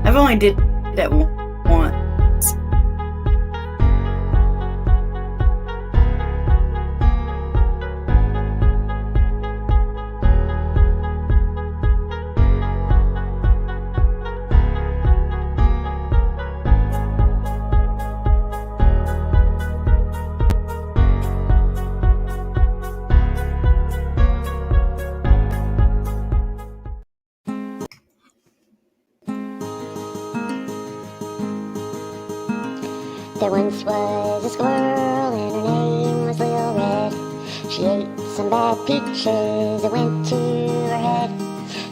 I've only did that once. There once was a squirrel and her name was LilRed. She ate some bad peaches that went to her head.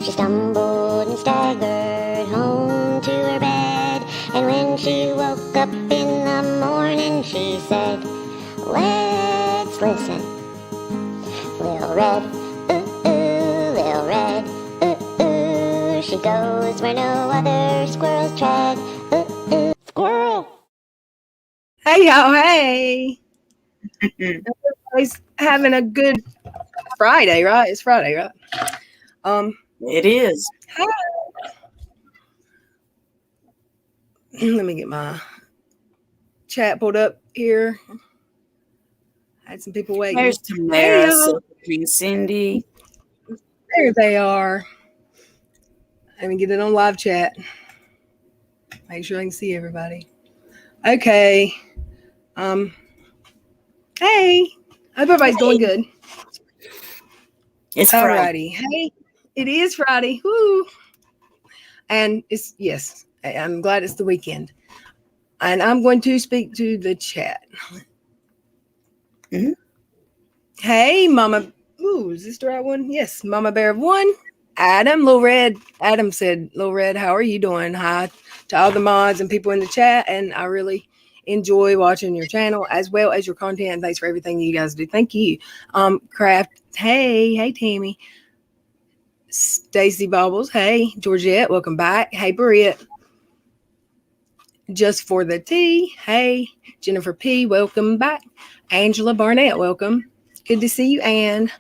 She stumbled and staggered home to her bed. And when she woke up in the morning, she said, "Let's listen. LilRed, LilRed, she goes where no other squirrels tread. Squirrel." Hey, y'all, hey. Everybody's having a good Friday, right? It's Friday, right? It is. Hi. Let me get my chat pulled up here. I had some people waiting. There's Tamara, Sophie, Cindy. There they are. Let me get it on live chat. Make sure I can see everybody. Okay. Hey. I hope everybody's doing good. It's Friday. Alrighty. Hey, it is Friday. Woo. And yes, I'm glad it's the weekend. And I'm going to speak to the chat. Mm-hmm. Hey, Mama. Ooh, is this the right one? Yes, Mama Bear of One. Adam, LilRed. Adam said, LilRed, how are you doing? Hi to all the mods and people in the chat. And I really enjoy watching your channel as well as your content. And thanks for everything you guys do. Thank you. Craft. Hey, Tammy. Stacy Bobbles. Hey, Georgette. Welcome back. Hey, Britt. Just for the tea. Hey, Jennifer P. Welcome back. Angela Barnett. Welcome. Good to see you, Ann.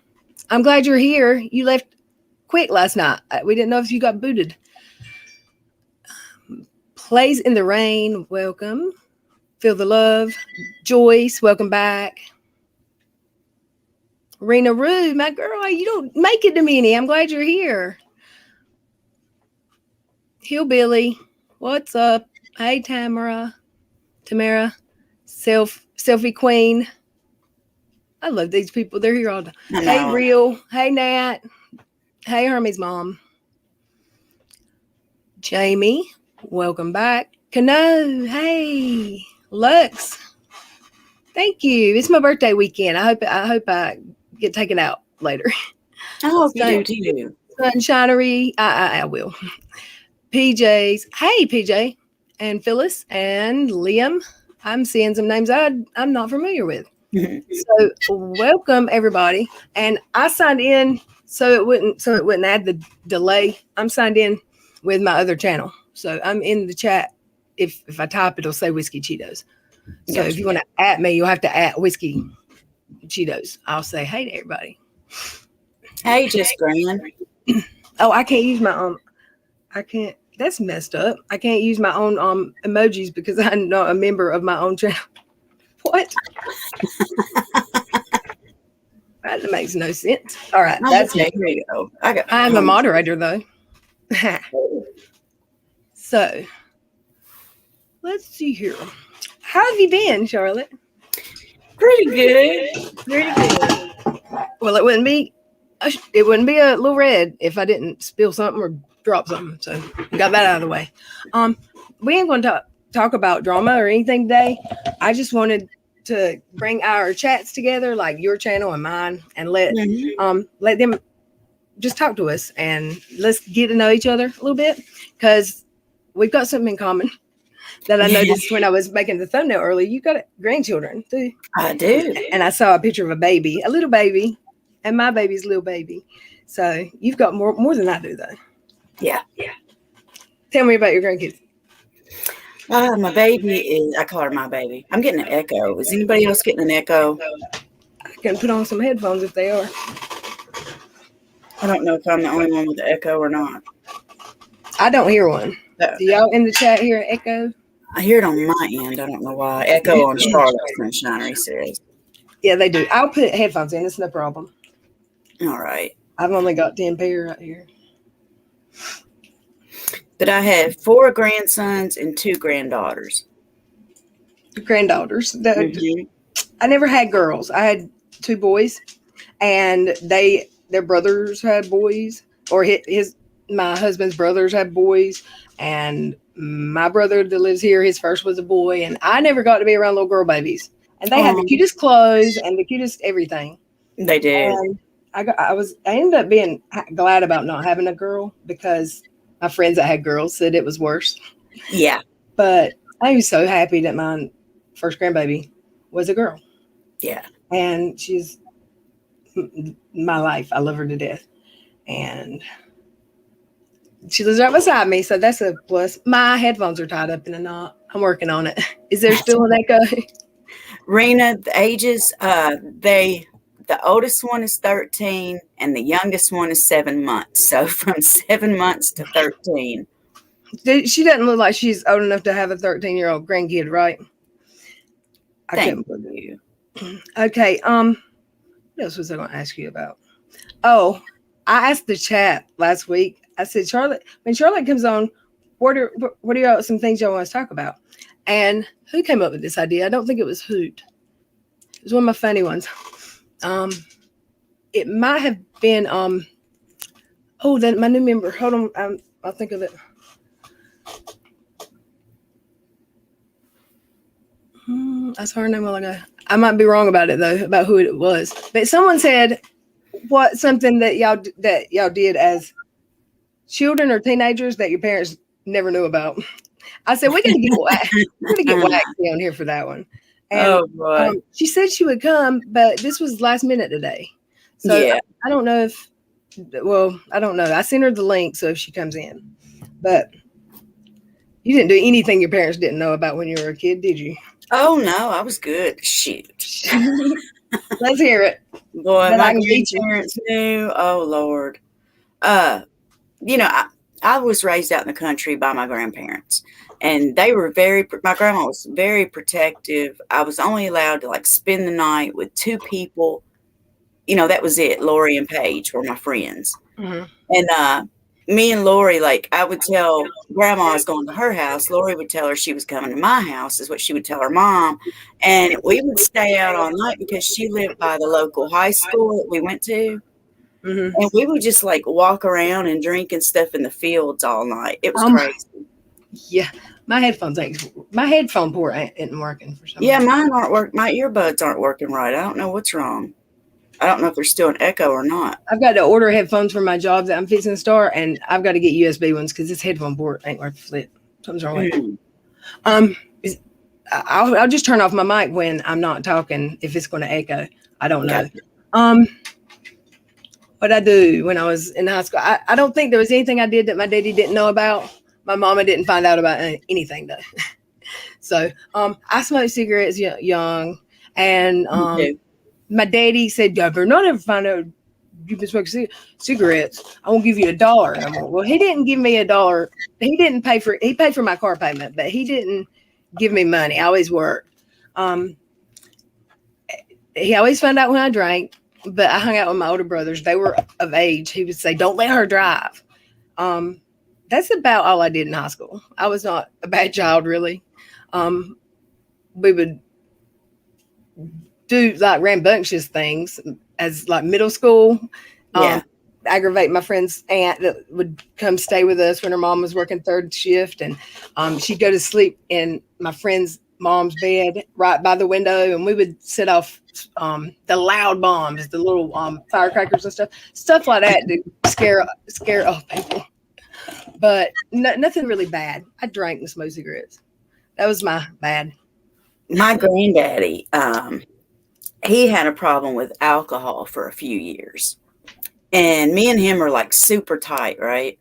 I'm glad you're here. You left quick last night. We didn't know if you got booted. Plays in the Rain. Welcome. Feel the Love. Joyce. Welcome back. Rena Rue, my girl, you don't make it to many. I'm glad you're here. Hillbilly, what's up? Hey, Tamara, Selfie Queen. I love these people. They're here all the time. Hey, Real. Hey, Nat. Hey, Hermie's mom. Jamie, welcome back. Cano, hey, Lux. Thank you. It's my birthday weekend. I hope I get taken out later. I hope you do too. Sunshinery. I will. PJ's. Hey, PJ and Phyllis and Liam. I'm seeing some names I'm not familiar with. So welcome everybody. And I signed in so it wouldn't add the delay. I'm signed in with my other channel. So I'm in the chat. If I type, it'll say Whiskey Cheetos. So if you want to at me, you'll have to at Whiskey Cheetos. I'll say hey to everybody. Hey, just Gran. Oh, I can't use my I can't. That's messed up. I can't use my own emojis because I'm not a member of my own channel. What? That makes no sense. All right, that's okay. Here you go. I'm a moderator though. So let's see here. How have you been, Charlotte? Pretty good. Pretty good. Well, it wouldn't be a LilRed if I didn't spill something or drop something. So got that out of the way. We ain't going to talk about drama or anything today. I just wanted to bring our chats together, like your channel and mine, and let them just talk to us and let's get to know each other a little bit because we've got something in common that I noticed when I was making the thumbnail earlier. You got grandchildren too. I do. And I saw a picture of a baby, a little baby, and my baby's little baby. So you've got more than I do though. Yeah. Tell me about your grandkids. My baby is, I call her my baby. I'm getting an echo. Is anybody else getting an echo? I can put on some headphones if they are. I don't know if I'm the only one with the echo or not. I don't hear one. Do y'all in the chat here echo? I hear it on my end. I don't know why. Echo on Charlotte's Sunshiner, he says. Yeah, they do. I'll put headphones in. It's no problem. All right. I've only got 10 pair right here. But I have 4 grandsons and 2 granddaughters. Granddaughters. Mm-hmm. I never had girls. I had 2 boys, and their brothers had boys, or my husband's brothers had boys, and my brother that lives here, his first was a boy, and I never got to be around little girl babies. And they had the cutest clothes and the cutest everything. They did. And I ended up being glad about not having a girl, because my friends that had girls said it was worse. Yeah. But I was so happy that my first grandbaby was a girl. Yeah. And she's my life. I love her to death. And she lives right beside me, so that's a plus. My headphones are tied up in a knot. I'm working on it. Is there still an echo? Rena, the ages, the oldest one is 13 and the youngest one is 7 months. So from 7 months to 13. She doesn't look like she's old enough to have a 13-year-old grandkid, right? Thank you. Okay. What else was I going to ask you about? Oh, I asked the chat last week. I said, Charlotte, when Charlotte comes on, what are y'all, some things y'all want to talk about? And who came up with this idea? I don't think it was Hoot. It was one of my funny ones. It might have been then my new member. Hold on, I'll think of it. I saw her name a while ago. I might be wrong about it though, about who it was. But someone said something that y'all did as children or teenagers that your parents never knew about. I said we gotta get waxy on here for that one. And she said she would come, but this was last minute today. So yeah. I don't know if I don't know. I sent her the link, so if she comes in. But you didn't do anything your parents didn't know about when you were a kid, did you? Oh no, I was good. Shoot. Let's hear it. Boy, my grandparents knew. Oh Lord. I was raised out in the country by my grandparents, and they were my grandma was very protective. I was only allowed to spend the night with 2 people. That was it. Lori and Paige were my friends. Mm-hmm. And me and Lori, I would tell Grandma I was going to her house. Lori would tell her she was coming to my house, is what she would tell her mom. And we would stay out all night because she lived by the local high school that we went to. Mm-hmm. And we would just walk around and drink and stuff in the fields all night. It was crazy. Yeah. My headphone port isn't working for some reason. Yeah, mine aren't working. My earbuds aren't working right. I don't know what's wrong. I don't know if there's still an echo or not. I've got to order headphones for my job that I'm fixing to start, and I've got to get USB ones because this headphone port ain't worth the flip. Something's wrong with it. I'll just turn off my mic when I'm not talking if it's going to echo. I don't know. What I do when I was in high school, I don't think there was anything I did that my daddy didn't know about. My mama didn't find out about anything though. So I smoked cigarettes young, and my daddy said, "You better not ever find out you've been smoking cigarettes. I won't give you $1." And I'm like, well, he didn't give me $1. He paid for my car payment, but he didn't give me money. I always worked. He always found out when I drank, but I hung out with my older brothers. They were of age. He would say, "Don't let her drive." That's about all I did in high school. I was not a bad child, really. We would do rambunctious things as middle school. Aggravate my friend's aunt that would come stay with us when her mom was working 3rd shift, and she'd go to sleep in my friend's mom's bed right by the window, and we would set off the loud bombs, the little firecrackers and stuff like that to scare off people. But nothing really bad. I drank and smoked cigarettes. That was my bad. My granddaddy, he had a problem with alcohol for a few years. And me and him are super tight, right?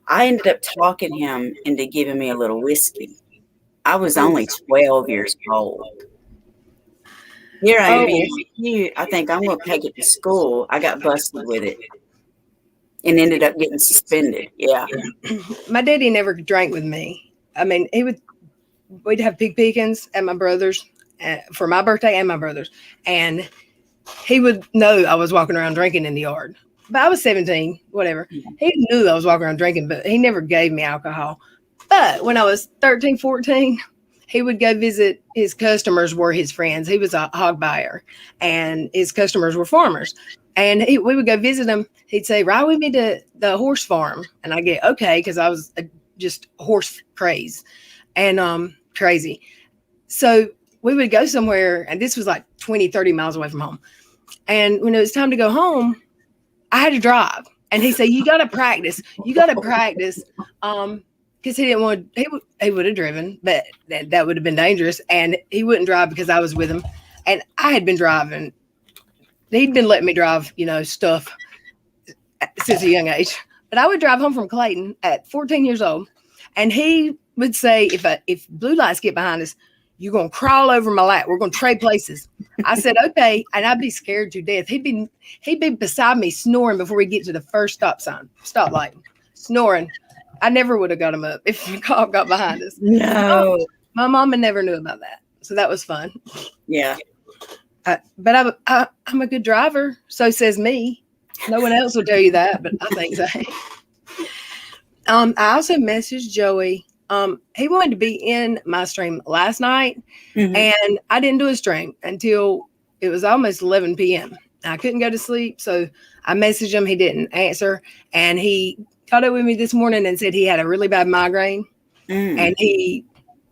I ended up talking him into giving me a little whiskey. I was only 12 years old. Here I am being cute. I think I'm going to take it to school. I got busted with it. and ended up getting suspended. Yeah. My daddy never drank with me. I mean, we'd have pig pekins at my brother's for my birthday and my brother's, and he would know I was walking around drinking in the yard. But I was 17, whatever. He knew I was walking around drinking, but he never gave me alcohol. But when I was 13, 14, he would go visit his customers were his friends. He was a hog buyer, and his customers were farmers. And we would go visit him. He'd say, ride with me to the horse farm. And I get, okay, because I was just horse crazy. And crazy. So we would go somewhere, and this was like 20, 30 miles away from home. And when it was time to go home, I had to drive. And he said, you got to practice. You got to practice. Because he didn't want, he would have driven, but that would have been dangerous. And he wouldn't drive because I was with him. And I had been driving. He'd been letting me drive, stuff since a young age. But I would drive home from Clayton at 14 years old. And he would say, if blue lights get behind us, you're going to crawl over my lap. We're going to trade places. I said, okay. And I'd be scared to death. He'd be beside me snoring before we get to the first stoplight, snoring. I never would have got him up if the cop got behind us. No. My mama never knew about that. So that was fun. Yeah. But I'm a good driver. So says me. No one else will tell you that, but I think so. I also messaged Joey. He wanted to be in my stream last night, and I didn't do a stream until it was almost 11 p.m. I couldn't go to sleep, so I messaged him. He didn't answer, and he caught up with me this morning and said he had a really bad migraine, and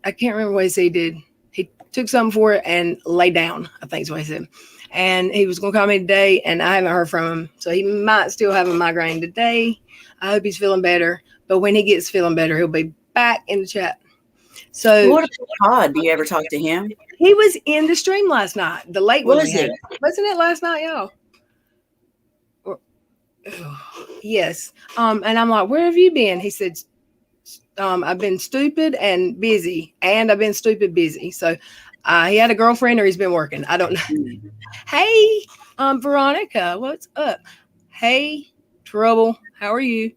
I can't remember what he did. He took something for it and lay down, I think is what he said. And he was going to call me today, and I haven't heard from him, so he might still have a migraine today. I hope he's feeling better, but when he gets feeling better, he'll be back in the chat. So what about Todd? Do you ever talk to him? He was in the stream last night. The late one. Was it? Wasn't it last night, y'all? Yes. And I'm like, where have you been? He said, I've been stupid and busy, and I've been stupid busy. So he had a girlfriend or he's been working. I don't know. Hey, Veronica, what's up? Hey, Trouble, how are you?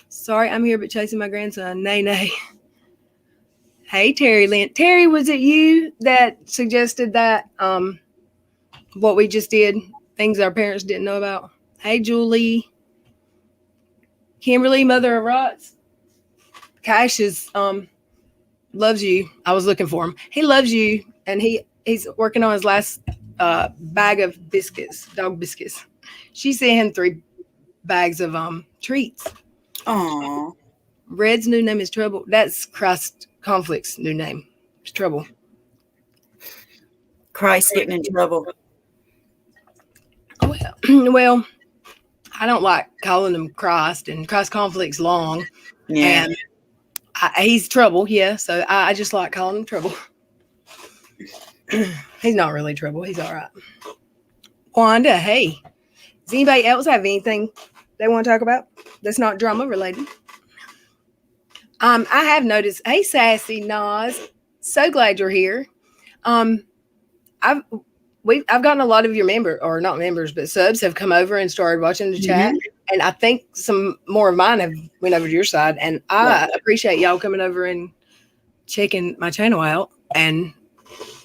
Sorry, I'm here but chasing my grandson. Nay. Hey, Terry Lynn. Terry, was it you that suggested that what we just did, things our parents didn't know about? Hey, Julie. Kimberly, mother of Rots. Cash is loves you. I was looking for him. He loves you, and he's working on his last bag of biscuits, dog biscuits. She sent him 3 bags of treats. Aww. Red's new name is Trouble. That's Christ Conflict's new name. It's Trouble. Christ getting in trouble. Well, I don't like calling him Christ, and Christ Conflict's long. Yeah. And he's Trouble, yeah. So I just like calling him Trouble. He's not really Trouble. He's all right. Wanda, hey. Does anybody else have anything they want to talk about that's not drama related? I have noticed. Hey, Sassy Nas, so glad you're here. I've gotten a lot of your not members, but subs have come over and started watching the chat, and I think some more of mine have went over to your side, and I appreciate y'all coming over and checking my channel out. And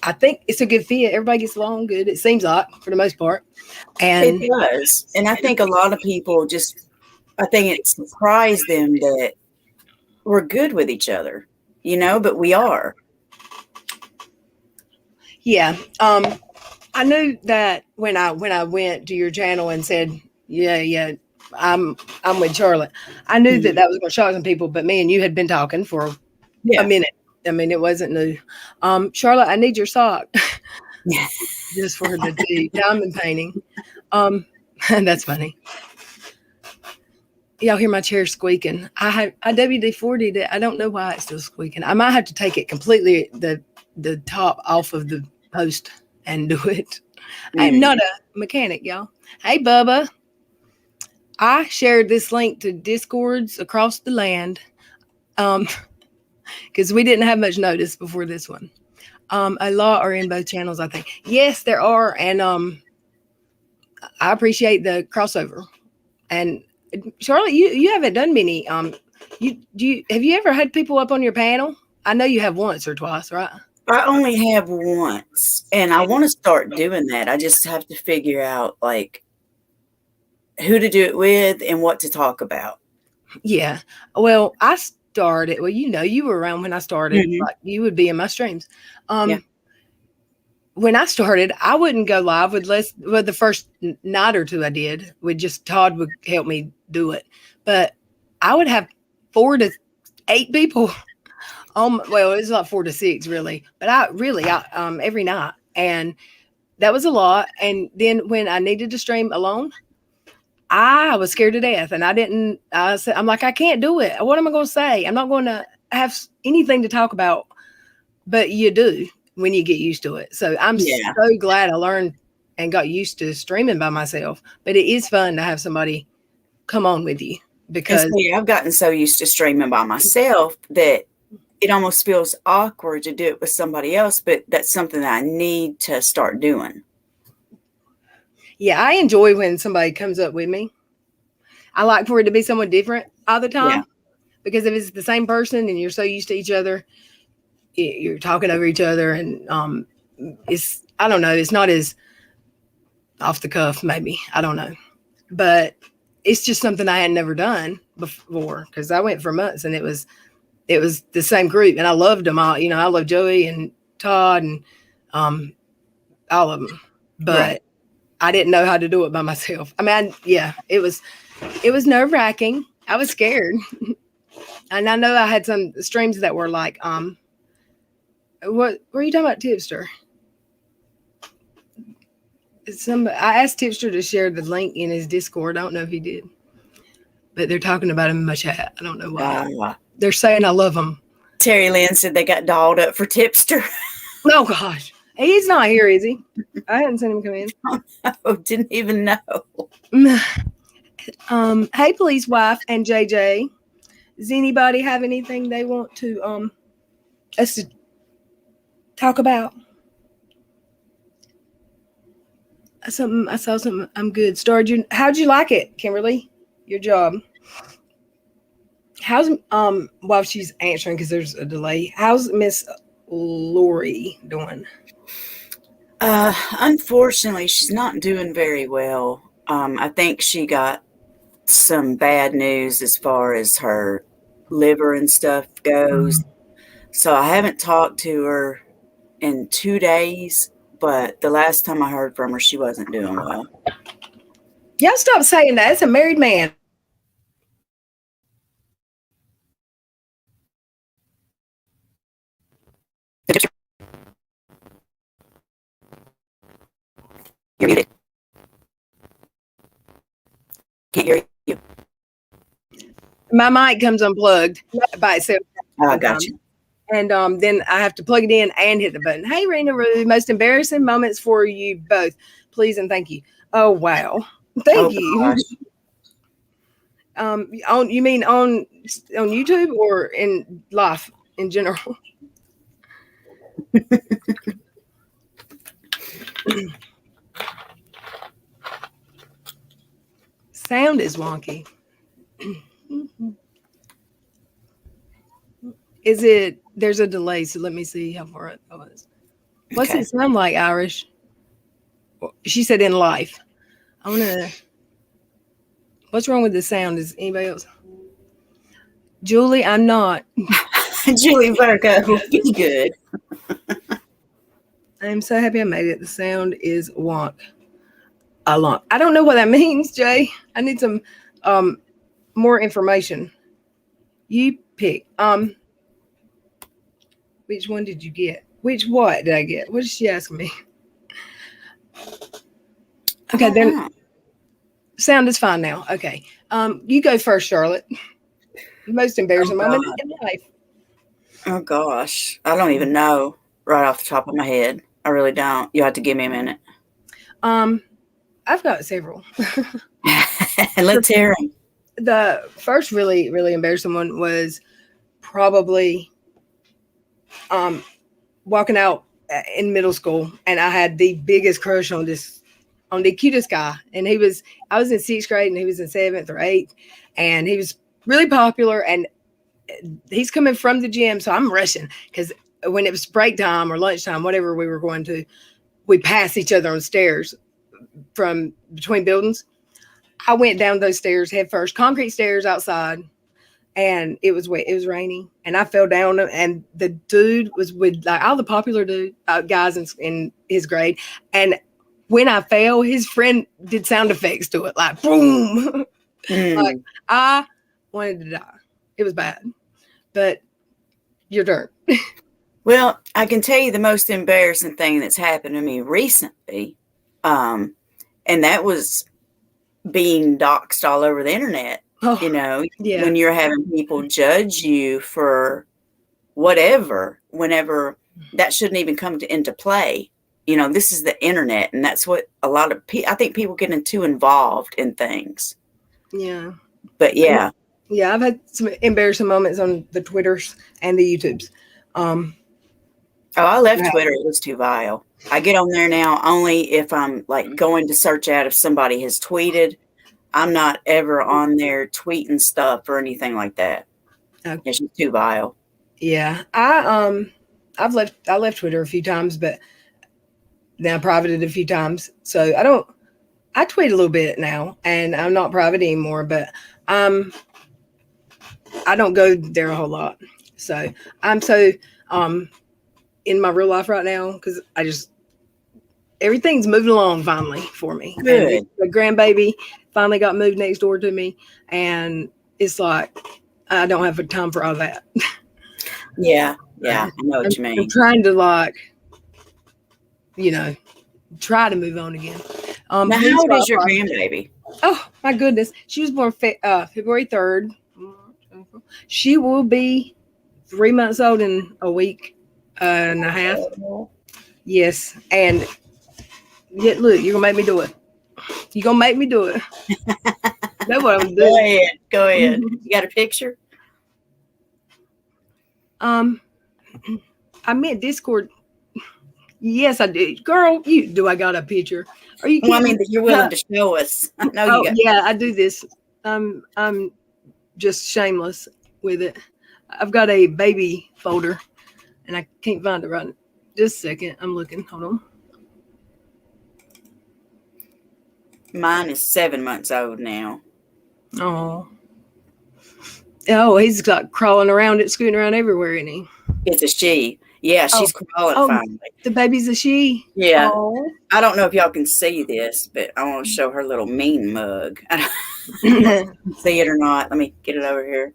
I think it's a good fit. Everybody gets along good. It seems like for the most part, and it does. And I think a lot of people I think it surprised them that we're good with each other, but we are. Yeah. I knew that when I went to your channel and said, yeah, I'm with Charlotte. I knew that was going to shock some people, but me and you had been talking for a minute. I mean, it wasn't new. Charlotte, I need your sock. Just for the diamond painting. That's funny. Y'all hear my chair squeaking. I WD-40'd it. I don't know why it's still squeaking. I might have to take it completely, the top off of the post and do it. I'm not a mechanic, y'all. Hey, Bubba. I shared this link to Discords across the land because we didn't have much notice before this one. A lot are in both channels, I think. Yes, there are, and I appreciate the crossover. And Charlotte, you haven't done many. Have you ever had people up on your panel? I know you have once or twice, right? I only have once, and I want to start doing that. I just have to figure out like who to do it with and what to talk about. Yeah. Well, I started. Well, you were around when I started. Mhm. Like, you would be in my streams. Yeah. When I started, I wouldn't go live with the first night or two I did. Todd would help me do it, but I would have 4 to 8 people. Well, it's like 4 to 6 really, but I every night, and that was a lot. And then when I needed to stream alone, I was scared to death, and I'm like, I can't do it. What am I going to say? I'm not going to have anything to talk about, but you do when you get used to it. So I'm so glad I learned and got used to streaming by myself, but it is fun to have somebody come on with you, because I've gotten so used to streaming by myself that it almost feels awkward to do it with somebody else, but that's something that I need to start doing. Yeah, I enjoy when somebody comes up with me. I like for it to be someone different all the time, because if it's the same person and you're so used to each other, you're talking over each other, and I don't know, it's not as off the cuff, maybe. I don't know. But it's just something I had never done before, because I went for months and it was the same group, and I loved them all. I love Joey and Todd and all of them, but I didn't know how to do it by myself. I mean, it was nerve-wracking. I was scared. And I know I had some streams that were like, what were you talking about, Tipster? I asked Tipster to share the link in his Discord. I don't know if he did, but they're talking about him in my chat. I don't know why. They're saying I love him. Terry Lynn said they got dolled up for Tipster. Oh gosh, he's not here, is he? I hadn't seen him come in. Oh, didn't even know. Hey, police wife and JJ. Does anybody have anything they want to us to talk about? I saw something. I'm good. How'd you like it, Kimberly? Your job. How's while she's answering, because there's a delay, how's Miss Lori doing? Unfortunately, she's not doing very well. I think she got some bad news as far as her liver and stuff goes. So I haven't talked to her in 2 days, but the last time I heard from her, she wasn't doing well. Y'all stop saying that. It's a married man. You're muted. Can't hear you. My mic comes unplugged by itself. I got you. And then I have to plug it in and hit the button. Hey, Rena Roo, most embarrassing moments for you both. Please and thank you. Oh, wow. Thank you. You mean on YouTube or in life in general? Sound is wonky. There's a delay, so let me see how far it was. What's it sound like, Irish? She said in life. What's wrong with the sound? Is anybody else? Julie, I'm not. Julie Virgo, be good. I'm so happy I made it. The sound is wonk. I don't know what that means, Jay. I need some more information. You pick. Which one did you get? What did I get? What did she ask me? Okay, then sound is fine now. Okay. You go first, Charlotte. Most embarrassing moment in life. Oh gosh. I don't even know right off the top of my head. I really don't. You have to give me a minute. I've got several. Let's hear them. The first really, really embarrassing one was probably walking out in middle school, and I had the biggest crush on this on the cutest guy. And I was in 6th grade and he was in 7th or 8th. And he was really popular. And he's coming from the gym. So I'm rushing because when it was break time or lunchtime, whatever we were going to, we passed each other on stairs from between buildings. I went down those stairs head first, concrete stairs outside. And it was wet. It was raining, and I fell down. And the dude was with like all the popular guys in his grade. And when I fell, his friend did sound effects to it, like boom. Like I wanted to die. It was bad, but your turn. Well, I can tell you the most embarrassing thing that's happened to me recently, and that was being doxxed all over the internet. Oh, You know, yeah. when you're having people judge you for whatever, whenever that shouldn't even come into play. You know, this is the internet, and that's what a lot of I think people get too involved in things. Yeah. But yeah, Yeah, I've had some embarrassing moments on the Twitters and the YouTubes. I left Twitter. It was too vile. I get on there now only if I'm like going to search out if somebody has tweeted. I'm not ever on there tweeting stuff or anything like that. Okay. It's just too vile. Yeah, I left Twitter a few times, but then I privated a few times. So I tweet a little bit now, and I'm not private anymore. But I don't go there a whole lot. So I'm in my real life right now because everything's moving along finally for me. Good. And the grandbaby finally got moved next door to me, and it's like I don't have time for all that. Yeah, I know what you mean. I'm trying to try to move on again. Now, how old is your grandbaby? Oh my goodness, she was born February 3rd. She will be 3 months old in a week and a half. Yes, and yeah, look, you're gonna make me do it. You're gonna make me do it. That's what I'm doing. Go ahead. You got a picture? I meant Discord. Yes, I did. Girl, I got a picture? Are you kidding? Well, I mean, that you're willing to show us. I know you got. Yeah, I do this. I'm just shameless with it. I've got a baby folder, and I can't find it right now. Just a second. I'm looking. Hold on. Mine is 7 months old now. Oh, he's got crawling around it, scooting around everywhere, isn't he? It's a she. Yeah, she's crawling finally. The baby's a she? Yeah. Oh. I don't know if y'all can see this, but I want to show her little mean mug. I don't see it or not. Let me get it over here.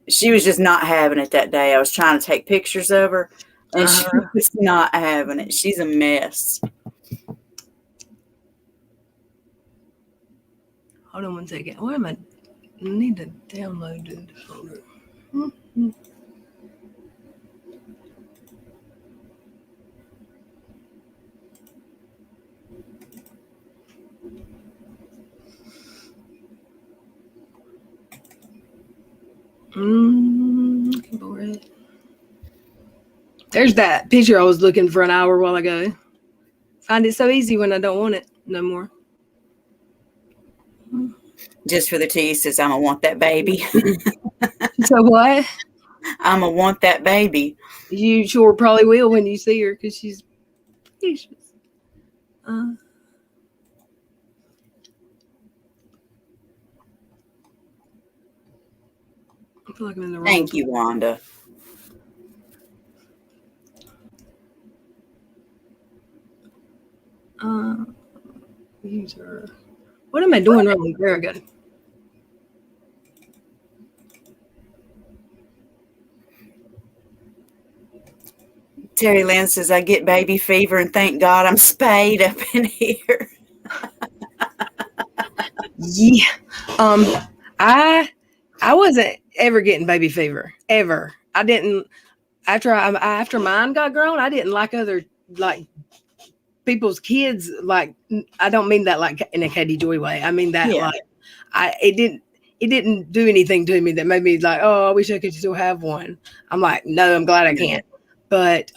She was just not having it that day. I was trying to take pictures of her, and she was not having it. She's a mess. Hold on one second. What am I? I need to download the folder. Mm-hmm. There's that picture I was looking for an hour while ago. Find it so easy when I don't want it no more. Just for the tea says, I'm going to want that baby. So what? I'm going to want that baby. You sure probably will when you see her because she's precious. I feel like I'm in the wrong. Thank you, Wanda. User. What am I doing wrong? There I go. Terry Lynn says, I get baby fever and thank God I'm spayed up in here. Yeah. I wasn't ever getting baby fever. Ever. I didn't. After mine got grown, I didn't like other people's kids. Like, I don't mean that like in a Katie Joy way. I mean that it didn't do anything to me that made me like, oh, I wish I could still have one. I'm like, no, I'm glad I can't. But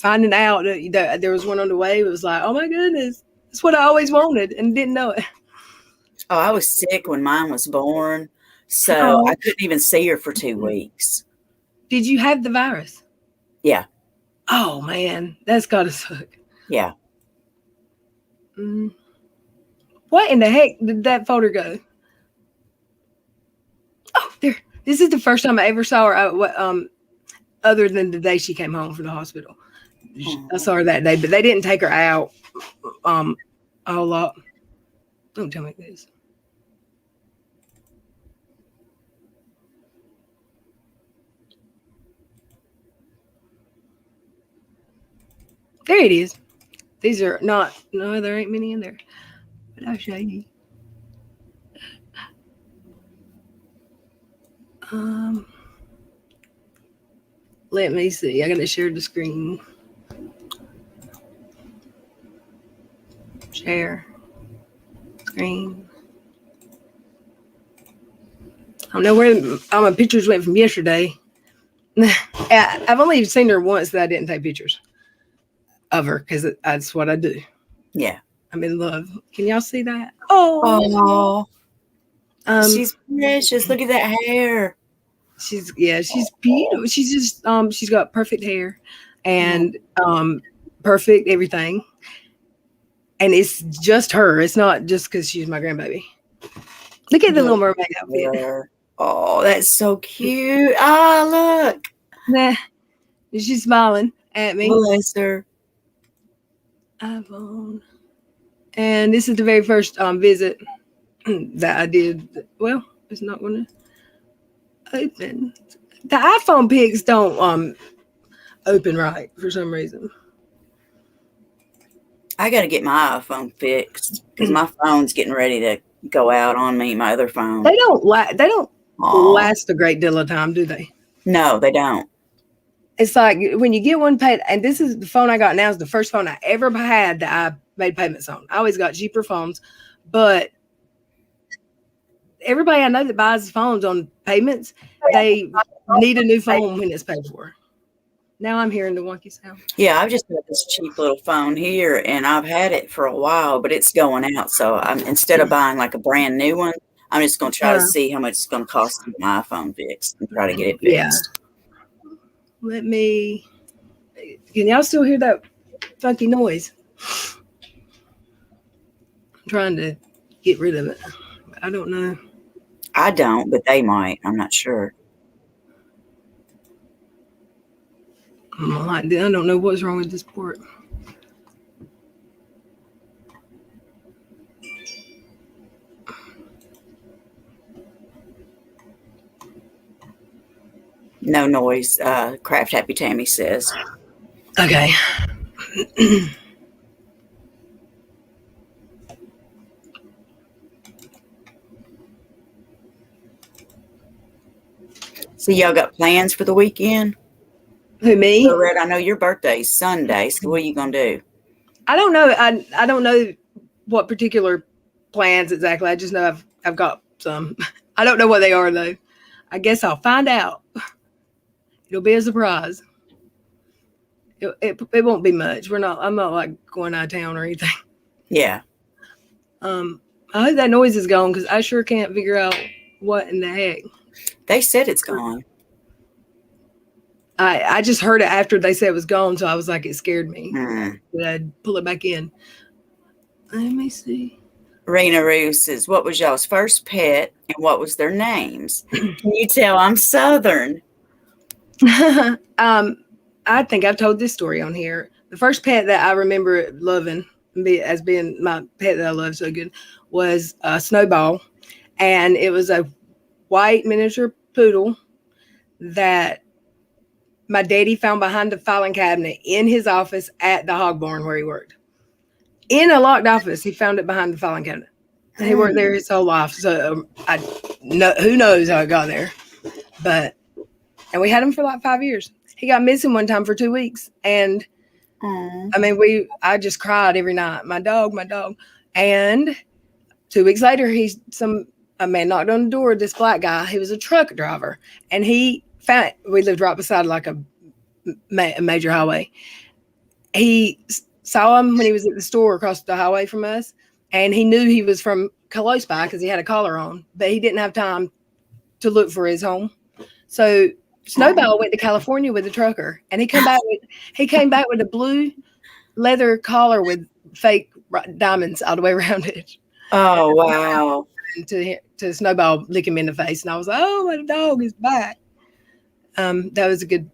finding out that there was one on the way, it was like, oh my goodness, that's what I always wanted and didn't know it. Oh, I was sick when mine was born, so I Oh, couldn't even see her for 2 weeks. did you have the virus? Yeah, Oh man, that's gotta suck. yeah. Mm. What in the heck did that folder go? Oh, there. This is the first time I ever saw her. Other than the day she came home from the hospital, I saw her that day, but they didn't take her out. A whole lot. Don't tell me this. There it is. These are not. No, there ain't many in there. But I'll show you. Let me see. I gotta share the screen. Share screen. I don't know where all my pictures went from yesterday. I've only seen her once that I didn't take pictures of her because that's what I do. Yeah. I'm in love. Can y'all see that? Oh, She's precious. Look at that hair. she's beautiful. She's just she's got perfect hair and perfect everything. And it's just her. It's not just because she's my grandbaby. Look at the Little Mermaid outfit. Oh, that's so cute. Ah, look. Nah, she's smiling at me. Bless her. iPhone. And this is the very first visit that I did. Well, it's not going to open. The iPhone pics don't open right for some reason. I got to get my iPhone fixed because my phone's getting ready to go out on me. My other phone. They don't last a great deal of time, do they? No, they don't. It's like when you get one paid, and this is the phone I got now is the first phone I ever had that I made payments on. I always got cheaper phones, but everybody I know that buys phones on payments, they need a new phone when it's paid for. Now I'm hearing the wonky sound. Yeah, I've just got this cheap little phone here, and I've had it for a while, but it's going out. So instead of buying like a brand new one, I'm just going to try to see how much it's going to cost to get my iPhone fixed and try to get it fixed. Let me. Can y'all still hear that funky noise? I'm trying to get rid of it. I don't know. I don't, but they might. I'm not sure. I don't know what's wrong with this port. No noise, Craft Happy Tammy says. Okay. So y'all got plans for the weekend? Who, me? So, Red, I know your birthday's Sunday, so what are you going to do? I don't know. I don't know what particular plans exactly. I just know I've got some. I don't know what they are though. I guess I'll find out. It'll be a surprise. It won't be much. I'm not like going out of town or anything. Yeah. I hope that noise is gone because I sure can't figure out what in the heck. They said it's gone. I just heard it after they said it was gone, so I was like, it scared me. But I'd pull it back in. Let me see. Rena Roo says, what was y'all's first pet and what was their names? Can you tell I'm Southern? I think I've told this story on here. The first pet that I remember loving as being my pet that I love so good was a Snowball. And it was a white miniature poodle that my daddy found behind the filing cabinet in his office at the hog barn where he worked. In a locked office, he found it behind the filing cabinet. And he worked there his whole life. So who knows how it got there. And we had him for like 5 years. He got missing one time for 2 weeks. And I just cried every night. My dog. And 2 weeks later, a man knocked on the door of this black guy. He was a truck driver. And we lived right beside like a major highway. he saw him when he was at the store across the highway from us, and he knew he was from close by because he had a collar on, but he didn't have time to look for his home. So Snowball went to California with a trucker, and he came back with a blue leather collar with fake diamonds all the way around it. Oh, wow. To Snowball lick him in the face, and I was like, "Oh, my dog is back." That was a good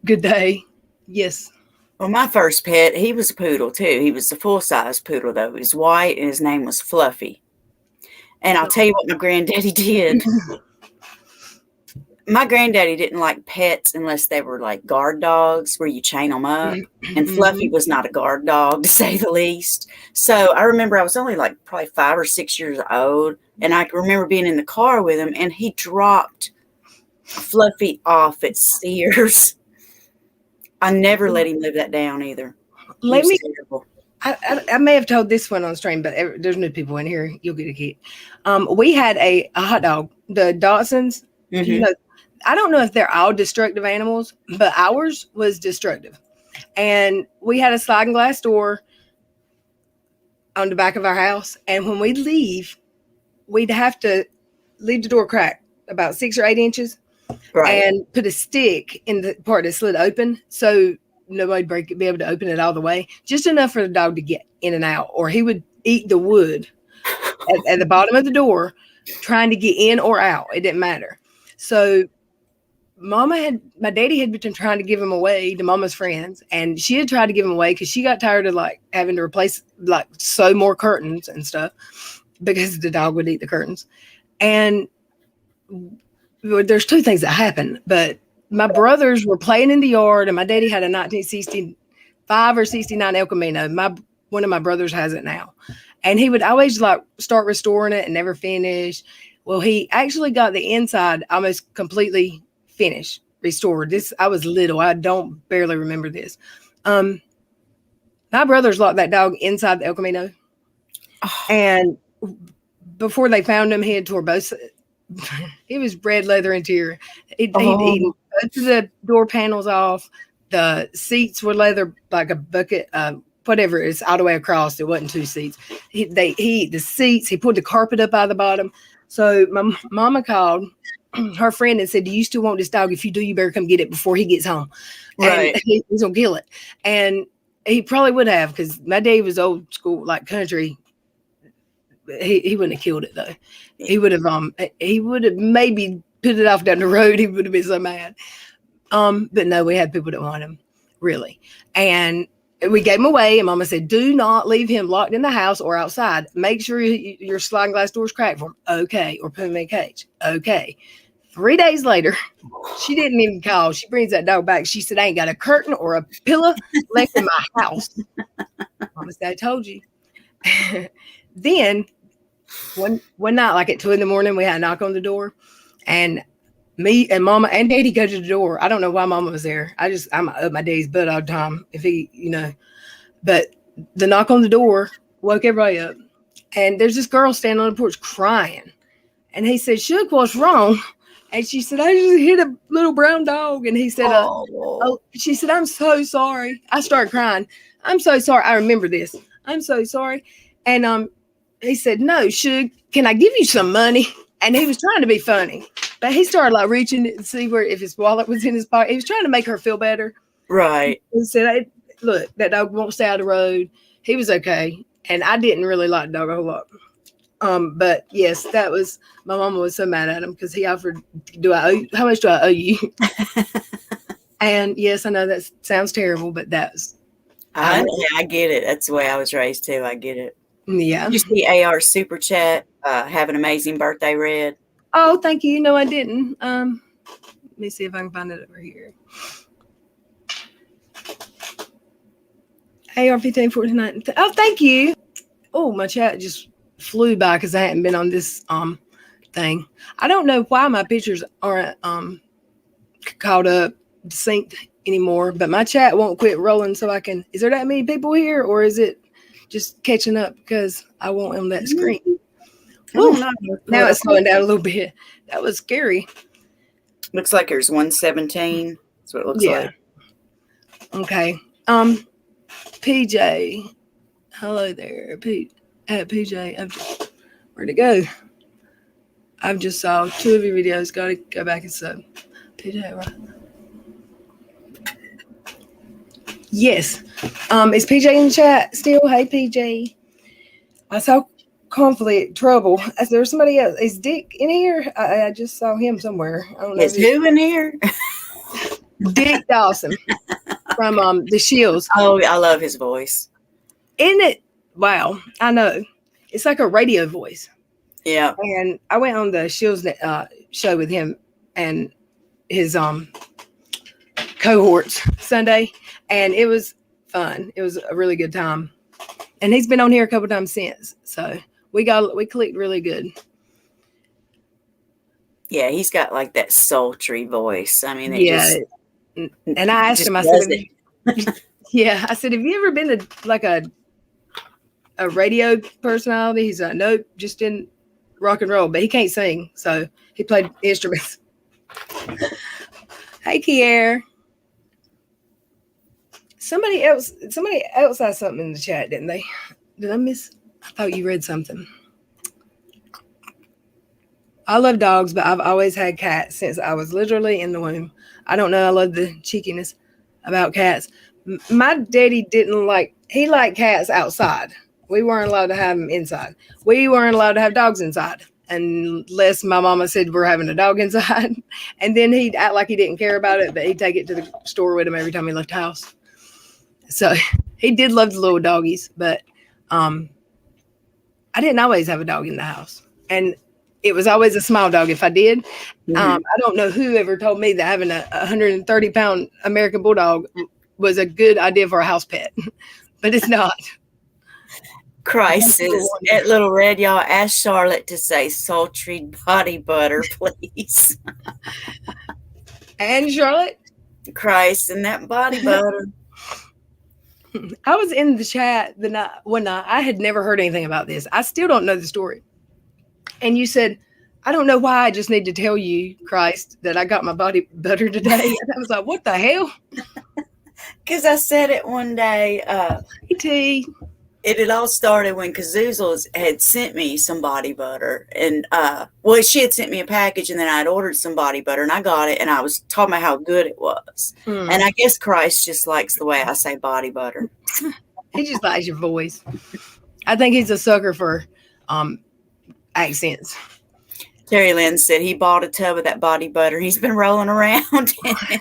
day. Yes. Well, my first pet, he was a poodle too. He was a full-size poodle though. He was white and his name was Fluffy. And I'll tell you what my granddaddy did. My granddaddy didn't like pets unless they were like guard dogs where you chain them up. And Fluffy was not a guard dog, to say the least. So I remember I was only like probably 5 or 6 years old. And I remember being in the car with him, and he dropped Fluffy off at Sears. I never let him live that down either. I may have told this one on stream, but there's new people in here. You'll get a kick. We had a hot dog, the Dawsons. Mm-hmm. You know, I don't know if they're all destructive animals, but ours was destructive. And we had a sliding glass door on the back of our house. And when we leave, we'd have to leave the door cracked about 6 or 8 inches. Right. And put a stick in the part that slid open so nobody'd be able to open it all the way, just enough for the dog to get in and out, or he would eat the wood at the bottom of the door trying to get in or out. It didn't matter. So my daddy had been trying to give him away to Mama's friends, and she had tried to give him away because she got tired of like having to replace like sew more curtains and stuff because the dog would eat the curtains. And there's 2 things that happened, but my brothers were playing in the yard, and my daddy had a 1965 or 69 El Camino. One of my brothers has it now, and he would always like start restoring it and never finish. Well, he actually got the inside almost completely finished, restored. I was little. I don't barely remember this. My brothers locked that dog inside the El Camino, and before they found him, he had tore both. It was red leather interior. He'd eaten both of the door panels off. The seats were leather, like a bucket, whatever. It's all the way across. It wasn't 2 seats. He ate the seats. He pulled the carpet up out of the bottom. So my mama called her friend and said, "Do you still want this dog? If you do, you better come get it before he gets home." Right. And he's gonna kill it. And he probably would have, because my dad was old school, like country. He wouldn't have killed it though. He would have maybe put it off down the road. He would have been so mad. But no, we had people that wanted him, really. And we gave him away, and Mama said, "Do not leave him locked in the house or outside. Make sure your sliding glass door's cracked for him." Okay. Or put him in a cage. Okay. 3 days later, she didn't even call. She brings that dog back. She said, "I ain't got a curtain or a pillow left in my house." Mama said, "I told you." Then one night, like at 2 a.m, we had a knock on the door, and me and Mama and Daddy go to the door. I don't know why Mama was there. I'm up my daddy's butt all the time. If he, but the knock on the door woke everybody up, and there's this girl standing on the porch crying, and he said, "Shook, what's wrong?" And she said, "I just hit a little brown dog." And he said, she said, "I'm so sorry." I started crying. "I'm so sorry. I remember this. I'm so sorry." And he said, "No, Shook, can I give you some money?" And he was trying to be funny, but he started like reaching to see if his wallet was in his pocket. He was trying to make her feel better. Right. He said, "Hey, look, that dog won't stay out of the road." He was okay. And I didn't really like the dog a whole lot. But yes, that was, my mama was so mad at him because he offered, how much do I owe you? And yes, I know that sounds terrible, but that's. I get it. That's the way I was raised too. I get it. Yeah. Did you see AR Super Chat? Have an amazing birthday, Red. Oh, thank you. No, I didn't. Let me see if I can find it over here. AR 1549. Oh, thank you. Oh, my chat just flew by because I hadn't been on this thing. I don't know why my pictures aren't caught up, synced anymore, but my chat won't quit rolling, so I can. Is there that many people here, or is it just catching up because I won't on that screen? Ooh, now it's slowing down a little bit. That was scary. Looks like there's 117. That's what it looks like. Okay. PJ. Hello there, at PJ. Where'd it go? I've just saw 2 of your videos. Got to go back and sub. PJ, right? Yes. Is PJ in the chat still? Hey, PJ. I saw conflict, trouble. Is there somebody else? Is Dick in here? I just saw him somewhere. I don't know. Is who in here? Dick Dawson from the Shields. Oh, I love his voice. Isn't it? Wow. I know. It's like a radio voice. Yeah. And I went on the Shields show with him and his cohorts Sunday, and it was fun. It was a really good time. And he's been on here a couple times since. So we clicked really good. Yeah, he's got like that sultry voice. I mean, and I asked him, I said, yeah, I said, have you ever been to like a radio personality? He's like, nope, just in rock and roll, but he can't sing, so he played instruments. Hey, Kier. Somebody else has something in the chat, didn't they? Did I miss? I thought you read something. I love dogs, but I've always had cats since I was literally in the womb. I don't know. I love the cheekiness about cats. My daddy he liked cats outside. We weren't allowed to have them inside. We weren't allowed to have dogs inside unless my mama said we're having a dog inside. And then he'd act like he didn't care about it, but he'd take it to the store with him every time he left the house. So he did love the little doggies, but I didn't always have a dog in the house. And it was always a small dog if I did. Mm-hmm. I don't know who ever told me that having a 130-pound American Bulldog was a good idea for a house pet, but it's not. Crisis at LilRedYall. Ask Charlotte to say sultry body butter, please. And Charlotte? Christ, and that body butter. I was in the chat one night. I had never heard anything about this. I still don't know the story. And you said, I don't know why I just need to tell you, Christ, that I got my body butter today. And I was like, what the hell? Because I said it one day. It had all started when Kazoozles had sent me some body butter. And, she had sent me a package, and then I had ordered some body butter, and I got it, and I was talking about how good it was. And I guess Christ just likes the way I say body butter. He just likes your voice. I think he's a sucker for accents. Terry Lynn said he bought a tub of that body butter. He's been rolling around in it.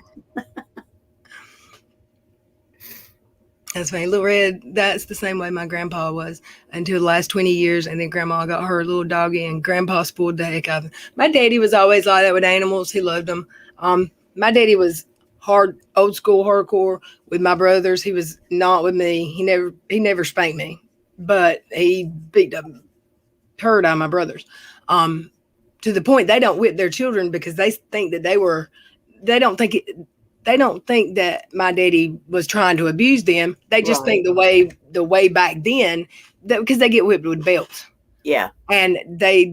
That's funny. Little Red, that's the same way my grandpa was until the last 20 years. And then grandma got her little doggy, and grandpa spoiled the heck out of him. My daddy was always like that with animals. He loved them. My daddy was old school, hardcore with my brothers. He was not with me. He never spanked me, but he beat the turd out of my brothers. To the point they don't whip their children because they think that they don't think that my daddy was trying to abuse them. They just think the way back then, because they get whipped with belts. Yeah. And they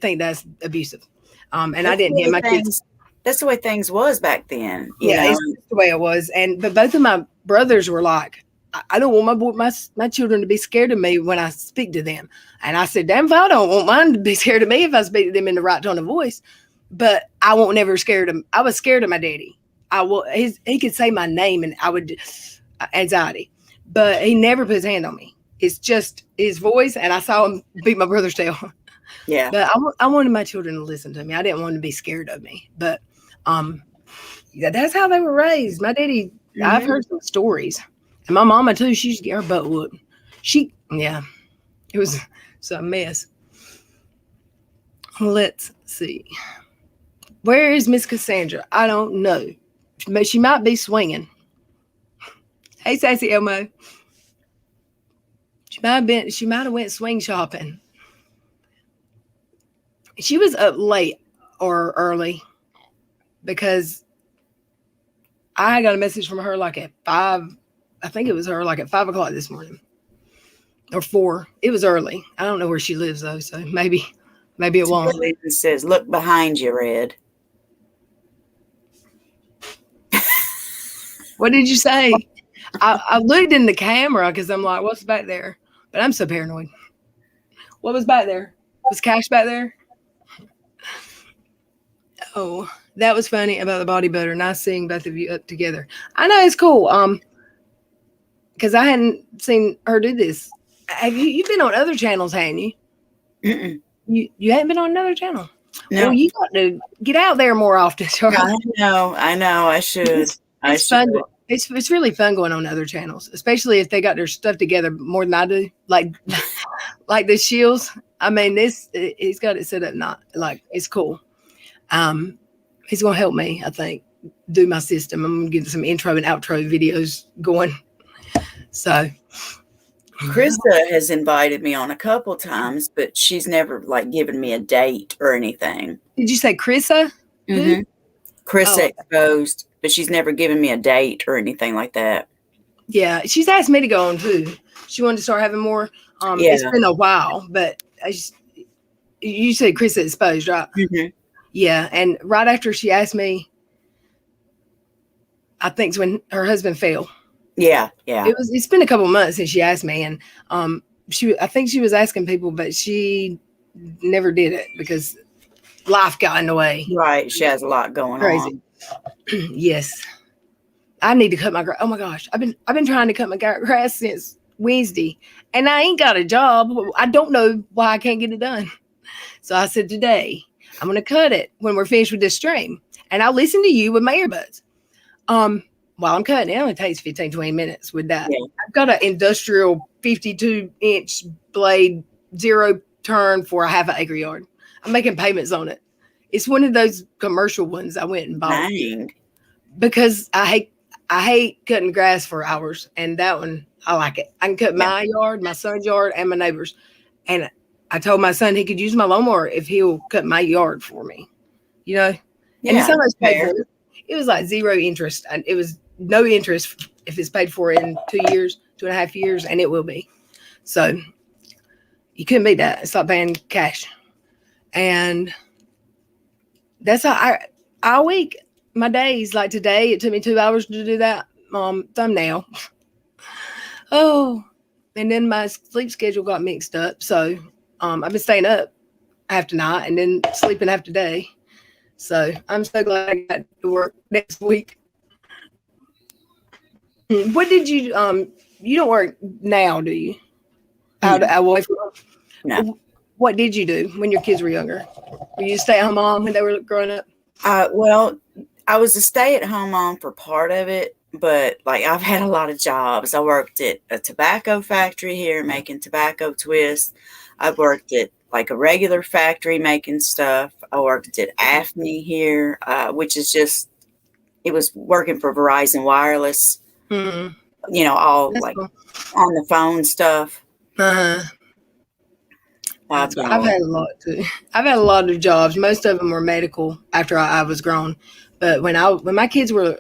think that's abusive. And I didn't hit my kids. That's the way things was back then. It's the way it was. But both of my brothers were like, I don't want my children to be scared of me when I speak to them. And I said, damn if I don't want mine to be scared of me if I speak to them in the right tone of voice. But I won't never scared of them. I was scared of my daddy. He could say my name and I would anxiety, but he never put his hand on me. It's just his voice, and I saw him beat my brother's tail. Yeah. But I wanted my children to listen to me. I didn't want them to be scared of me. But that's how they were raised. My daddy, I've heard some stories, and my mama too. She used to get her butt whooped. It was a mess. Let's see. Where is Miss Cassandra? I don't know. But she might be swinging. Hey, Sassy Elmo. She might have went swing shopping. She was up late or early because I got a message from her like at 5. I think it was her like at 5 o'clock this morning or 4. It was early. I don't know where she lives though, so maybe it won't. It says, "Look behind you, Red." What did you say? I looked in the camera because I'm like, what's back there? But I'm so paranoid. What was back there? Was Cash back there? Oh, that was funny about the body butter. Nice seeing both of you up together. I know it's cool. Because I hadn't seen her do this. Have you've been on other channels, hadn't you? Mm-mm. You haven't been on another channel. No. Well, you got to get out there more often, Charlie. I know. I should. It's fun. It's really fun going on other channels, especially if they got their stuff together more than I do. Like the Shields. I mean, he's got it set up. Not like it's cool. He's gonna help me, I think, do my system. I'm gonna get some intro and outro videos going. So Krista has invited me on a couple times, but she's never like given me a date or anything. Did you say Krissa? Mm-hmm. Krissa Exposed, but she's never given me a date or anything like that. Yeah, she's asked me to go on too. She wanted to start having more. It's been a while, but you said Krissa Exposed, right? Mm-hmm. Yeah, and right after she asked me, I think it's when her husband fell. Yeah. It's been a couple months since she asked me, and I think she was asking people, but she never did it because life got in the way. Right, she has a lot going on. Yes, I need to cut my grass. Oh my gosh, I've been trying to cut my grass since Wednesday, and I ain't got a job. I don't know why I can't get it done. So I said today I'm gonna cut it when we're finished with this stream, and I'll listen to you with my earbuds. While I'm cutting, it only takes 15-20 minutes with that. Yeah. I've got an industrial 52-inch blade, 0 turn for a half an acre yard. I'm making payments on it. It's one of those commercial ones I went and bought. Dang. Because I hate cutting grass for hours, and that one I like it. I can cut my yard, my son's yard, and my neighbor's. And I told my son he could use my lawnmower if he'll cut my yard for me. You know? Yeah, and it's how much paid for it. It was like 0 interest, and it was no interest if it's paid for in 2.5 years, and it will be. So you couldn't beat that. It's like paying cash. And that's how all week, my days, like today, it took me 2 hours to do that thumbnail. Oh, and then my sleep schedule got mixed up. So I've been staying up half the night and then sleeping half the day. So I'm so glad I got to work next week. What did you you don't work now, do you? Out away from home? No. What did you do when your kids were younger? Were you a stay-at-home mom when they were growing up? Well, I was a stay-at-home mom for part of it, but like I've had a lot of jobs. I worked at a tobacco factory here making tobacco twists. I worked at like a regular factory making stuff. I worked at AFNI here, which is just, it was working for Verizon Wireless. Mm-hmm. You know, all that's like cool. On the phone stuff. Uh-huh. I've had a lot too. I've had a lot of jobs. Most of them were medical after I was grown. But when my kids were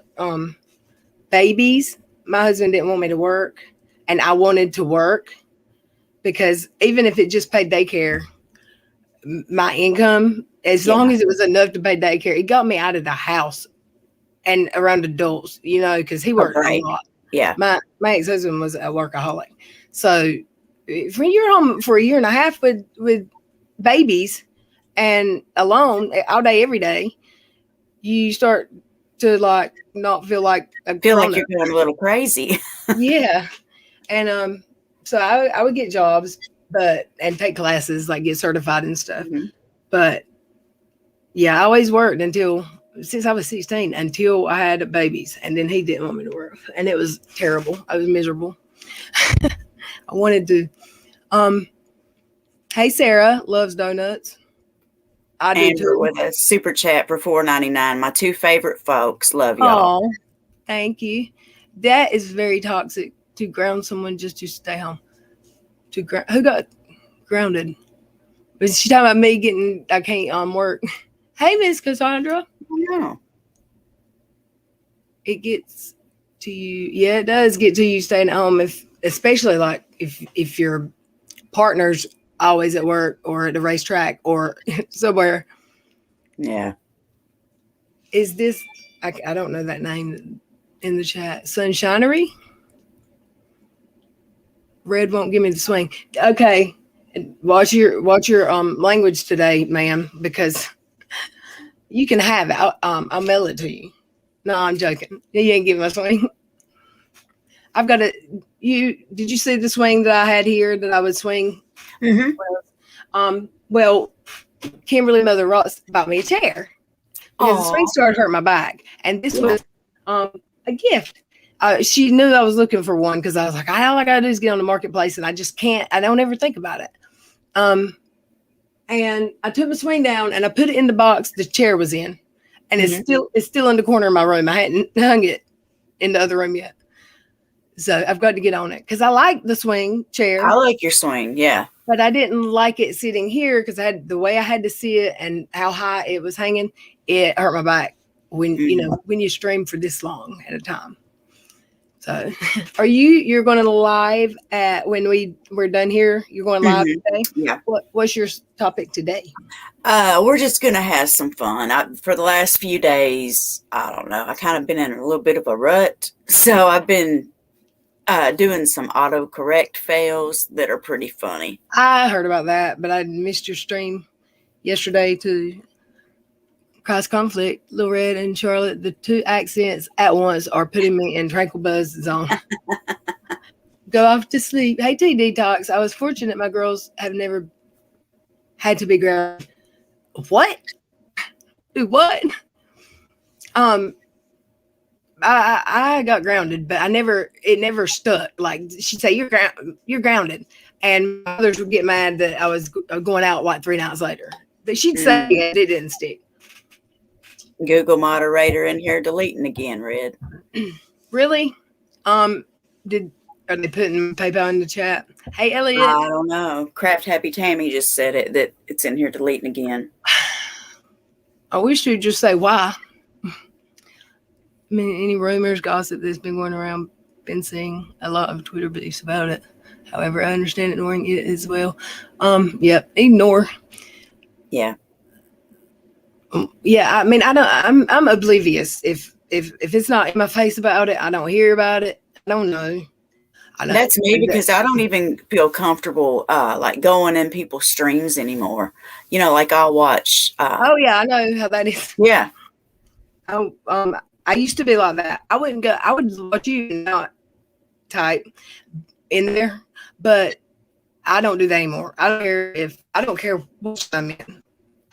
babies, my husband didn't want me to work, and I wanted to work because even if it just paid daycare, my income, as long as it was enough to pay daycare, it got me out of the house and around adults, you know, because he worked a lot. Yeah. My ex-husband was a workaholic. So when you're home for 1.5 years with babies and alone all day, every day, you start to like not feel like you're going a little crazy. Yeah. And so I would get jobs and take classes, like get certified and stuff. Mm-hmm. But yeah, I always worked since I was 16 until I had babies, and then he didn't want me to work, and it was terrible. I was miserable. I wanted to. Hey, Sarah loves donuts. I do too. With a super chat for $4.99. My 2 favorite folks. Love y'all. Oh, thank you. That is very toxic to ground someone just to stay home. Who got grounded? Was she talking about me I can't work? Hey, Miss Cassandra. No. It gets to you. Yeah, it does get to you staying at home, especially like if your partner's always at work or at the racetrack or somewhere. Yeah. Is this, I don't know that name in the chat. Sunshinery? Red won't give me the swing. Okay. Watch your language today, ma'am, because you can have it. I'll mail it to you. No, I'm joking. You ain't giving my swing. I've got a did you see the swing that I had here that I would swing? Mm-hmm. Well, Kimberly Mother Ross bought me a chair because the swing Oh, started hurting my back, and this yeah. was a gift. She knew I was looking for one because I was like, all I gotta do is get on the marketplace, and I just can't. I don't ever think about it. And I took my swing down and I put it in the box the chair was in, and Mm-hmm. it's still in the corner of my room. I hadn't hung it in the other room yet, so I've got to get on it because I like the swing I chair, like your swing. Yeah. but I didn't like it sitting here because I had the way I had to see it and how high it was hanging. It hurt my back Mm-hmm. when you stream for this long at a time. So, you're going to live at when we're done here? You're going live Mm-hmm. today. Yeah. What's your topic today? We're just gonna have some fun. For the last few days, I don't know. I kind of been in a little bit of a rut, so I've been doing some autocorrect fails that are pretty funny. I heard about that, but I missed your stream yesterday to Cross Conflict. Lil Red and Charlotte, the two accents at once are putting me in tranquil buzz zone. Go off to sleep. Hey, T Detox. I was fortunate my girls have never had to be grounded. What? What? Um, I got grounded, but it never stuck. Like she'd say, you're grounded. And others would get mad that I was going out like 3 nights later. But she'd say Mm. it didn't stick. Google moderator in here deleting again, Red. Really? Did Are they putting PayPal in the chat? Hey, Elliot. I don't know. Craft Happy Tammy just said it that it's in here deleting again. I wish you'd just say why. I mean, any rumors, gossip that's been going around, been seeing a lot of Twitter beefs about it. However, I understand ignoring it as well. Yep, ignore. Yeah. Yeah, I mean, I'm oblivious. If it's not in my face about it, I don't hear about it. I don't know. That's me because I don't even feel comfortable like going in people's streams anymore. Like I'll watch. Oh yeah, I know how that is. Yeah. I used to be like that. I wouldn't go. I would watch you and not type in there, but I don't do that anymore. I don't care what I'm in.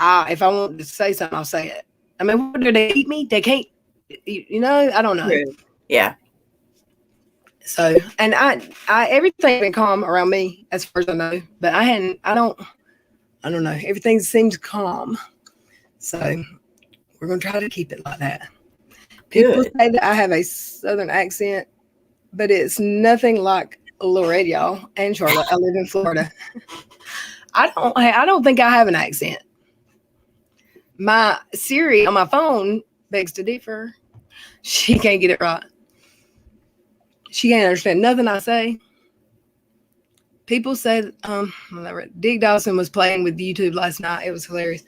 If I want to say something, I'll say it. I mean, what do they eat me? They can't. I don't know. True. Yeah. So, and I everything been calm around me as far as I know, but I don't know. Everything seems calm. So we're going to try to keep it like that. People say that I have a Southern accent, but it's nothing like LilRedYall and Charlotte. I live in Florida. I don't think I have an accent. My Siri on my phone begs to differ. She can't get it right. She can't understand nothing I say. People said, Dick Dawson was playing with YouTube last night. It was hilarious.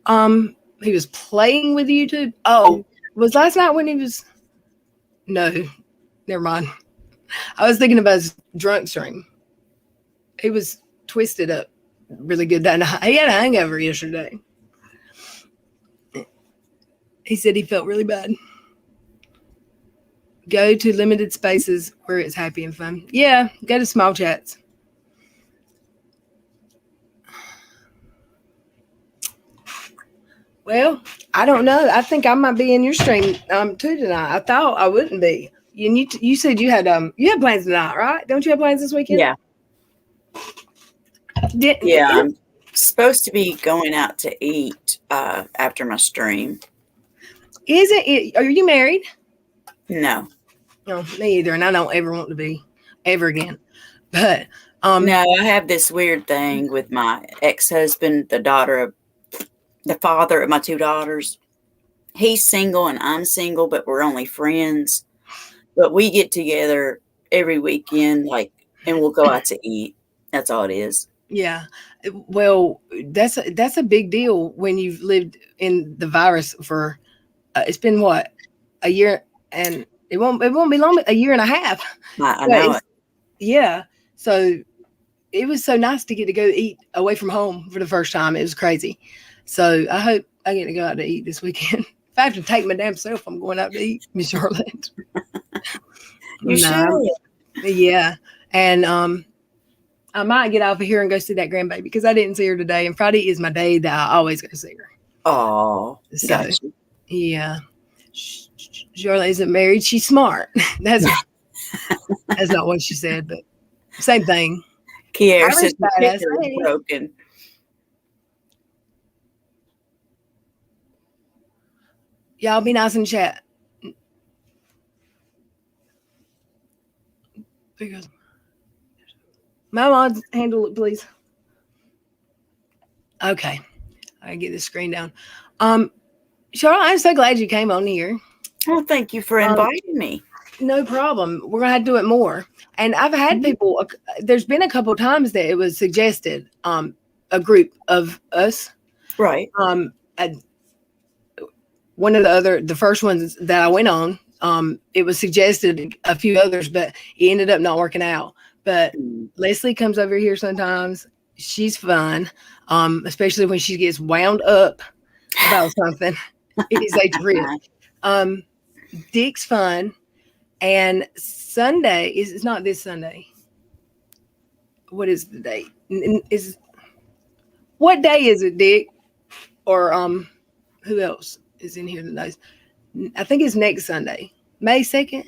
He was playing with YouTube. Oh, was last night when he was? No, never mind. I was thinking about his drunk stream. He was twisted up really good that night. He had a hangover yesterday. He said he felt really bad. Go to limited spaces where it's happy and fun. Yeah, go to small chats. Well, I don't know. I think I might be in your stream too tonight. I thought I wouldn't be. You said you had plans tonight, right? Don't you have plans this weekend? Yeah. Yeah, I'm supposed to be going out to eat after my stream. Are you married? No. No, me either, and I don't ever want to be ever again. But no, I have this weird thing with my ex-husband, the father of my 2 daughters. He's single and I'm single, but we're only friends. But we get together every weekend, and we'll go out to eat. That's all it is. Yeah. Well, that's a big deal when you've lived in the virus for it's been what, a year, and it won't be long, a year and a half. I know it. Yeah. So it was so nice to get to go eat away from home for the first time. It was crazy. So I hope I get to go out to eat this weekend. If I have to take my damn self, I'm going out to eat, Miss Charlotte. You should. Yeah. And I might get off of here and go see that grandbaby because I didn't see her today. And Friday is my day that I always go see her. Oh, So, gotcha. yeah. Charlotte isn't married. She's smart. That's not what she said, but same thing. Kier said Irish the badass. picture is Hey. broken. Y'all be nice in chat. Because my mods handle it, please. Okay. I get this screen down. Charlotte, I'm so glad you came on here. Well, thank you for inviting me. No problem. We're gonna have to do it more. And I've had people. There's been a couple times that it was suggested. A group of us. Right. One of the first ones that I went on. It was suggested a few others, but it ended up not working out. But Leslie comes over here sometimes. She's fun, especially when she gets wound up about something. It is a trip. Dick's fun. And Sunday it's not this Sunday. What is the date? What day is it, Dick? Or who else is in here that knows? I think it's next Sunday, May 2nd.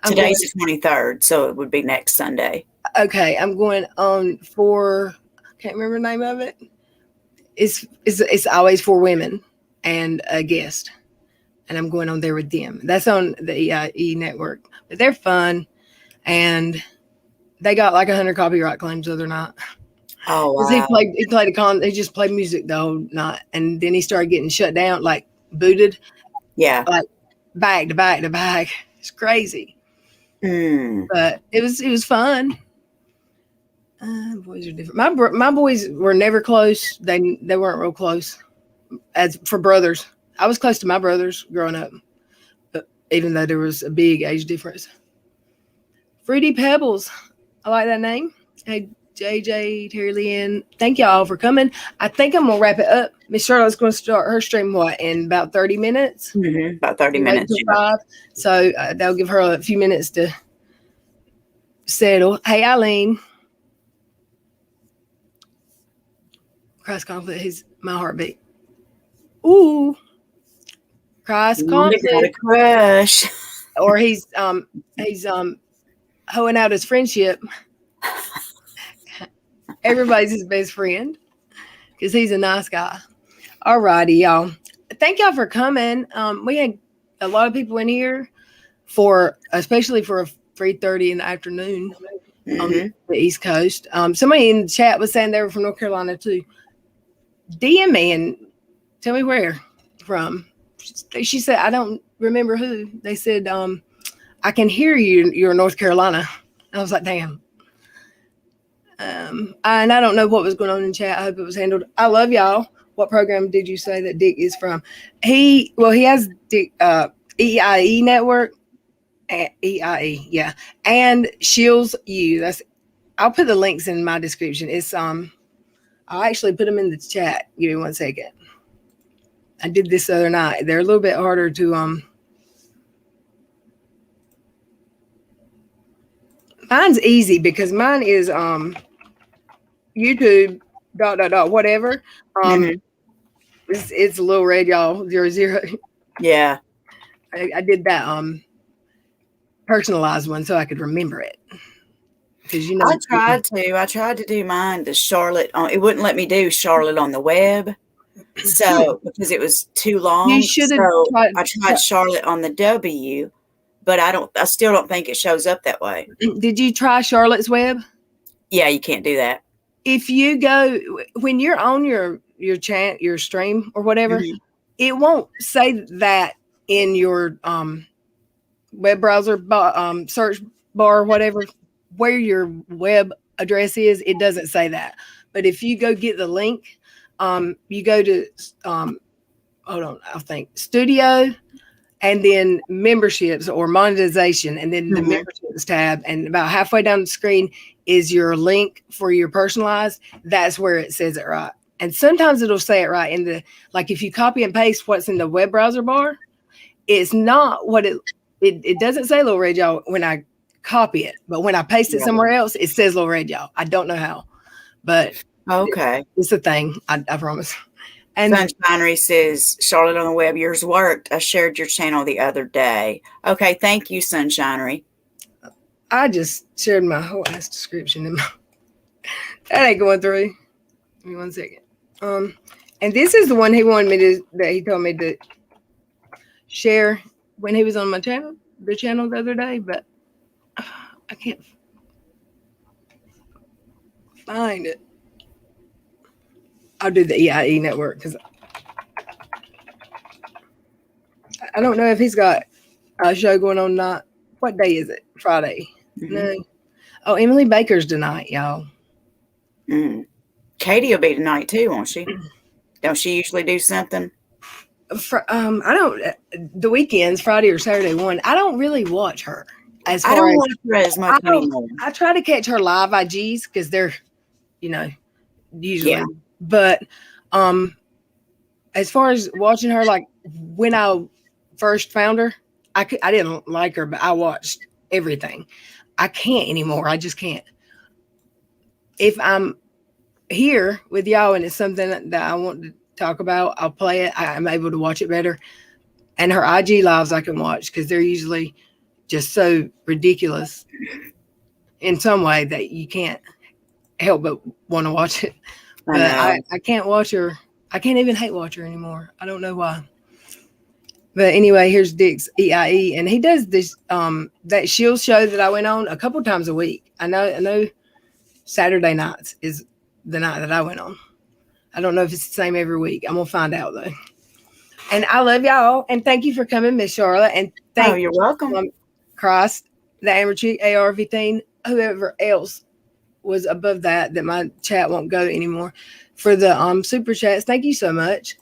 Today's the 23rd, so it would be next Sunday. Okay, I'm going on for. Can't remember the name of it. It's always for women and a guest. And I'm going on there with them. That's on the EIE network. But they're fun. And they got like 100 copyright claims the other night. Oh, wow. He just played music the whole night. And then he started getting shut down, like booted. Yeah. Like bag to bag to bag. It's crazy. But it was fun. Boys are different. My boys were never close. They weren't real close. As for brothers. I was close to my brothers growing up, but even though there was a big age difference. Fruity Pebbles. I like that name. Hey, JJ, Terry Lynn. Thank y'all for coming. I think I'm going to wrap it up. Miss Charlotte's going to start her stream, in about 30 minutes? Mm-hmm. About 30 minutes. So that'll give her a few minutes to settle. Hey, Eileen. Christ conflict. He's my heartbeat. Ooh. Christ conflict. Got a crush. Or he's hoeing out his friendship. Everybody's his best friend because he's a nice guy. All righty, y'all. Thank y'all for coming. We had a lot of people in here especially for a 3:30 in the afternoon on the East Coast. Somebody in the chat was saying they were from North Carolina too. DM me and tell me where from. She said, I don't remember who. They said, I can hear you. You're in North Carolina. I was like, damn. And I don't know what was going on in chat. I hope it was handled. I love y'all. What program did you say that Dick is from? He has Dick, EIE network. EIE, yeah. And Shields U. I'll put the links in my description. It's I'll actually put them in the chat. Give me 1 second. I did this the other night. They're a little bit harder to Mine's easy because mine is YouTube ... whatever. It's LilRedYall 00. Yeah. I did that personalized one so I could remember it. Because I tried to do mine the Charlotte it wouldn't let me do Charlotte on the web. So because it was too long. You should have I tried Charlotte on the W, but I still don't think it shows up that way. Did you try Charlotte's Web? Yeah, you can't do that. If you go when you're on your chat, your stream or whatever, it won't say that in your web browser search bar or whatever where your web address is. It doesn't say that. But if you go get the link, you go to hold on, I think Studio, and then memberships or monetization, and then the Mhm. memberships tab. And about halfway down the screen is your link for your personalized. That's where it says it right. And sometimes it'll say it right in the, like if you copy and paste what's in the web browser bar, it's not what it doesn't say LilRedYall when I copy it, but when I paste it Yeah. somewhere else, it says LilRedYall. I don't know how, but Okay. it's a thing. I promise. And Sunshinery says, Charlotte on the web, yours worked. I shared your channel the other day. Okay, thank you, Sunshinery. I just shared my whole ass description in my that ain't going through. Give me 1 second. And this is the one he wanted me to, that he told me to share when he was on my channel, the channel the other day, but I can't find it. I'll do the EIE network because I don't know if he's got a show going on. Not what day is it? Friday. Mhm. No. Oh, Emily Baker's tonight, y'all. Katie will be tonight too, won't she? Don't she usually do something? I don't. The weekends, Friday or Saturday one. I don't really watch her. As I far don't as watch her as much anymore. I try to catch her live IGs because they're, usually. Yeah. But as far as watching her, like when I first found her, I didn't like her, but I watched everything. I can't anymore. I just can't. If I'm here with y'all and it's something that I want to talk about, I'll play it. I'm able to watch it better. And her IG lives I can watch because they're usually just so ridiculous in some way that you can't help but want to watch it. But I can't watch her. I can't even hate watch her anymore. I don't know why. But anyway, here's Dick's EIE, and he does this that Shield show that I went on a couple times a week. I know Saturday nights is the night that I went on. I don't know if it's the same every week. I'm gonna find out though. And I love y'all, and thank you for coming, Miss Charlotte. And thank you're welcome. Christ, the Amber Chick, AR-15, whoever else was above that my chat won't go anymore for the super chats. Thank you so much.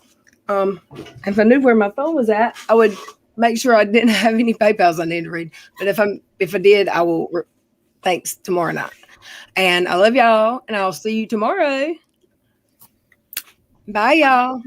If I knew where my phone was at, I would make sure I didn't have any PayPals I need to read. But if I did, I will. Thanks tomorrow night. And I love y'all, and I'll see you tomorrow. Bye, y'all.